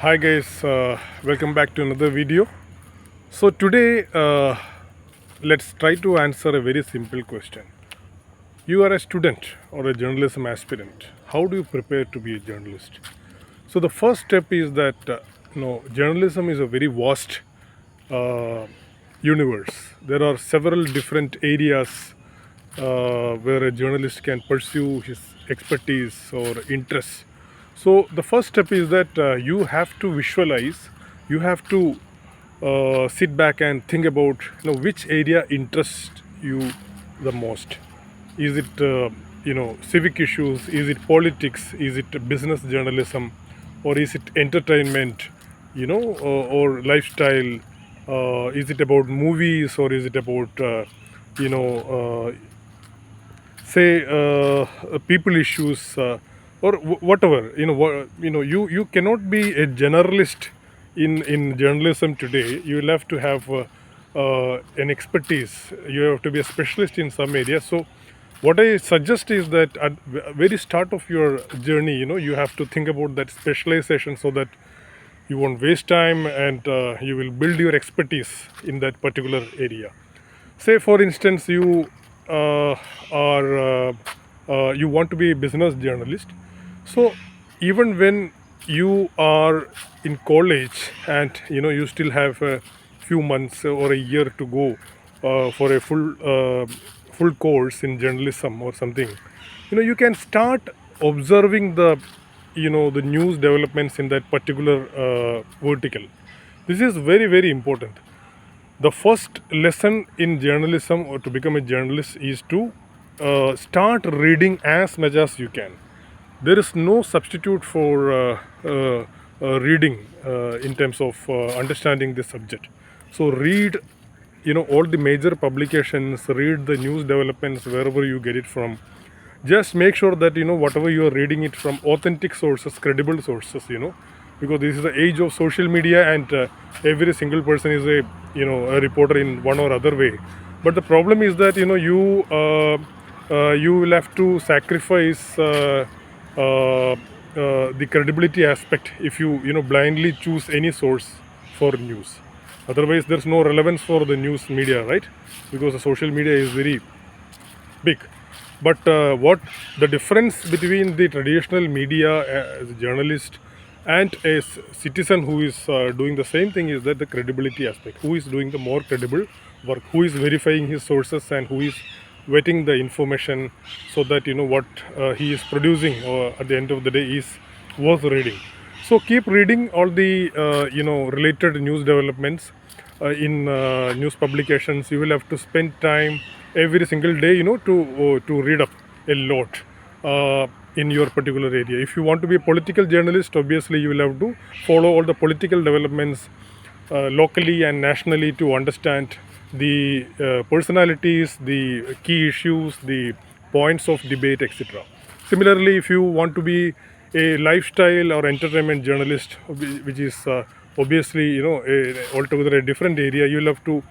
Hi guys, welcome back to another video. So today, let's try to answer a very simple question. You are a student or a journalism aspirant. How do you prepare to be a journalist? So the first step is that journalism is a very vast uh, universe. There are several different areas where a journalist can pursue his expertise or interests. So the first step is that you have to visualize, you have to sit back and think about which area interests you the most. Is it civic issues? Is it politics? Is it business journalism, or is it entertainment? Or lifestyle? Is it about movies, or is it about you know say people issues, or whatever? You cannot be a generalist in journalism today. You will have to have an expertise. You have to be a specialist in some area. So what I suggest is that at very start of your journey, you have to think about that specialization, so that you won't waste time, and you will build your expertise in that particular area. Say for instance, you want to be a business journalist. So even when you are in college, and you still have a few months or a year to go for a full course in journalism or something, you can start observing the news developments in that particular vertical. This is very, very important. The first lesson in journalism, or to become a journalist, is to start reading as much as you can. There is no substitute for reading in terms of understanding the subject. So read all the major publications, read the news developments wherever you get it from. Just make sure that whatever you are reading it from authentic sources, credible sources, because this is the age of social media, and every single person is a reporter in one or other way. But the problem is that you will have to sacrifice the credibility aspect if you blindly choose any source for news. Otherwise there's no relevance for the news media, right? Because the social media is very big. But what the difference between the traditional media as a journalist and a citizen who is doing the same thing is that the credibility aspect. Who is doing the more credible work? Who is verifying his sources, and who is vetting the information, so that what he is producing at the end of the day is worth reading. So keep reading all the related news developments in news publications. You will have to spend time every single day to read up a lot in your particular area. If you want to be a political journalist, obviously you will have to follow all the political developments locally and nationally to understand the personalities, the key issues, the points of debate, etc. Similarly, if you want to be a lifestyle or entertainment journalist, which is obviously altogether a different area, you'll have to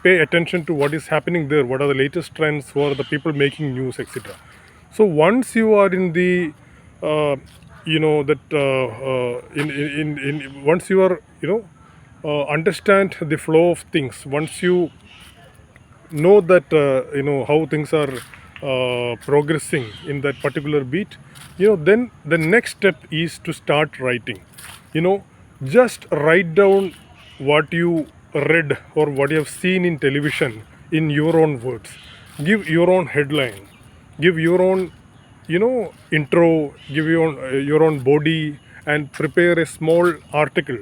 pay attention to what is happening there, what are the latest trends, who are the people making news, etc. So once you are in the that in once you are understand the flow of things, once you know that how things are progressing in that particular beat, then the next step is to start writing. Just write down what you read or what you have seen in television in your own words. Give your own headline, give your own intro, give your own body, and prepare a small article.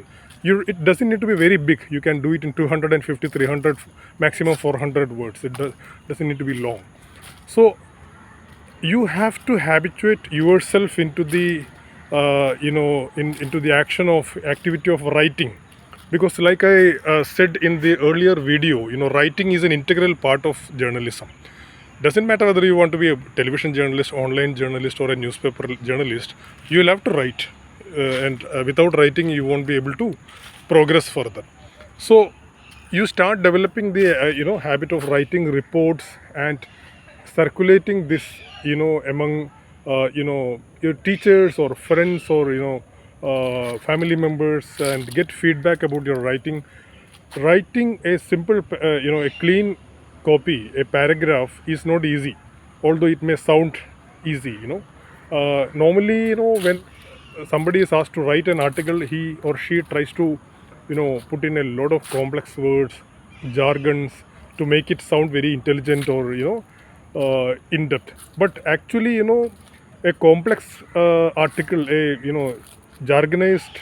It doesn't need to be very big. You can do it in 250, 300, maximum 400 words. It doesn't need to be long. So you have to habituate yourself into the into the activity of writing, because like I said in the earlier video, writing is an integral part of journalism. Doesn't matter whether you want to be a television journalist, online journalist, or a newspaper journalist, you will have to write, and without writing you won't be able to progress further. So you start developing the habit of writing reports and circulating this among your teachers or friends, or family members, and get feedback about your writing. Writing a simple, a clean copy, a paragraph is not easy, although it may sound easy. Normally, when somebody is asked to write an article, he or she tries to, put in a lot of complex words, jargons, to make it sound very intelligent or in depth. But actually, a complex article, a jargonized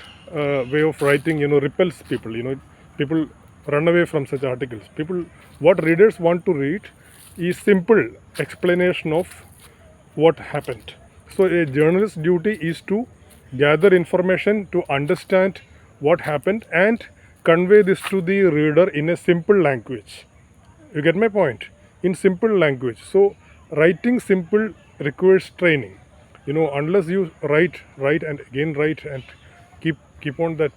way of writing, repels people. People run away from such articles. What readers want to read is simple explanation of what happened. So a journalist's duty is to gather information, to understand what happened, and convey this to the reader in a simple language. You get my point? In simple language. So writing simple requires training. Unless you write and again write and keep on that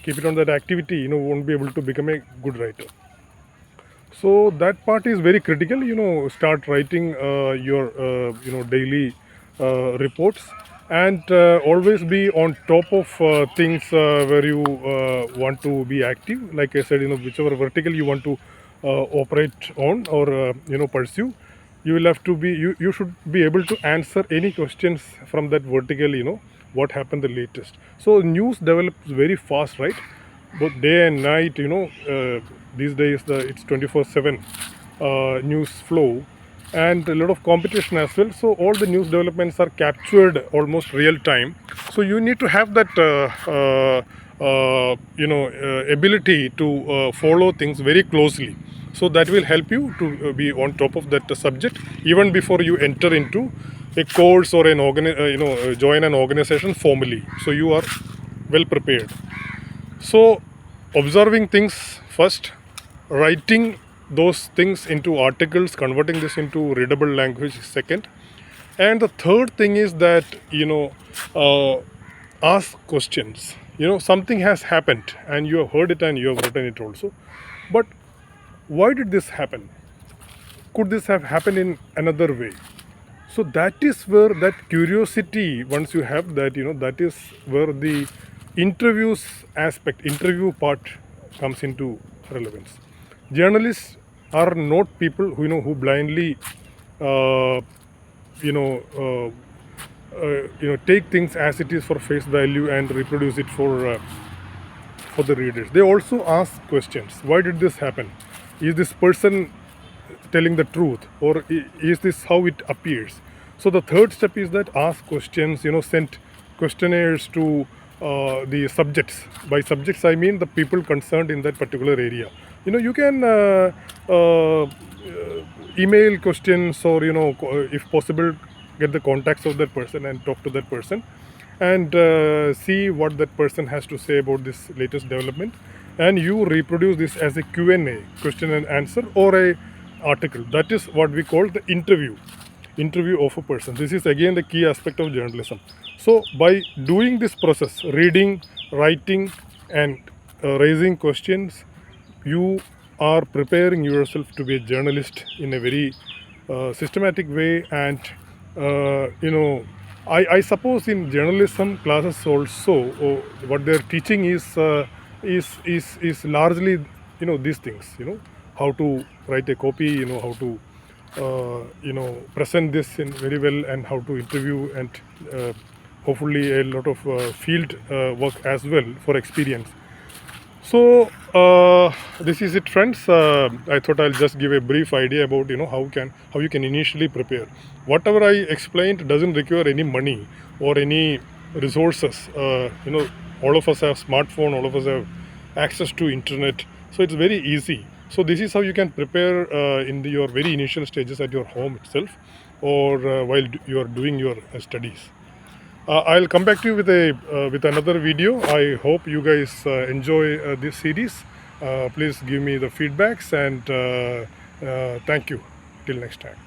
keep it on that activity, won't be able to become a good writer. So that part is very critical. Start writing your daily reports, and always be on top of things where you want to be active. Like I said, whichever vertical you want to operate on or pursue, you will have to be you should be able to answer any questions from that vertical. What happened the latest. So news develops very fast, right? Both day and night. These days it's 24/7 news flow, and a lot of competition as well. So all the news developments are captured almost real time. So you need to have that ability to follow things very closely. So that will help you to be on top of that subject even before you enter into a course or an join an organization formally. So you are well prepared. So observing things first, writing those things into articles, converting this into readable language second, and the third thing is that ask questions. Something has happened and you have heard it and you have written it also, but why did this happen? Could this have happened in another way? So that is where that curiosity, once you have that, that is where the interview part comes into relevance. Journalists are not people who blindly take things as it is for face value and reproduce it for the readers. They also ask questions. Why did this happen? Is this person telling the truth, or is this how it appears? So the third step is that ask questions. Send questionnaires to the subjects. By subjects I mean the people concerned in that particular area. You can email questions, or if possible get the contacts of that person and talk to that person, and see what that person has to say about this latest development, and you reproduce this as a Q&A, question and answer, or a article. That is what we call the interview of a person. This is again the key aspect of journalism. So by doing this process, reading, writing, and raising questions, you are preparing yourself to be a journalist in a very systematic way. And I suppose in journalism classes also, what they're teaching is largely these things. How to write a copy, how to present this in very well, and how to interview, and hopefully a lot of field work as well for experience. So this is it, friends. I thought I'll just give a brief idea about how you can initially prepare. Whatever I explained doesn't require any money or any resources. All of us have smartphone, all of us have access to internet, so it's very easy. So this is how you can prepare in your very initial stages at your home itself, or while you are doing your studies. I'll come back to you with another video. I hope you guys enjoy this series. Please give me the feedbacks, and thank you. Till next time.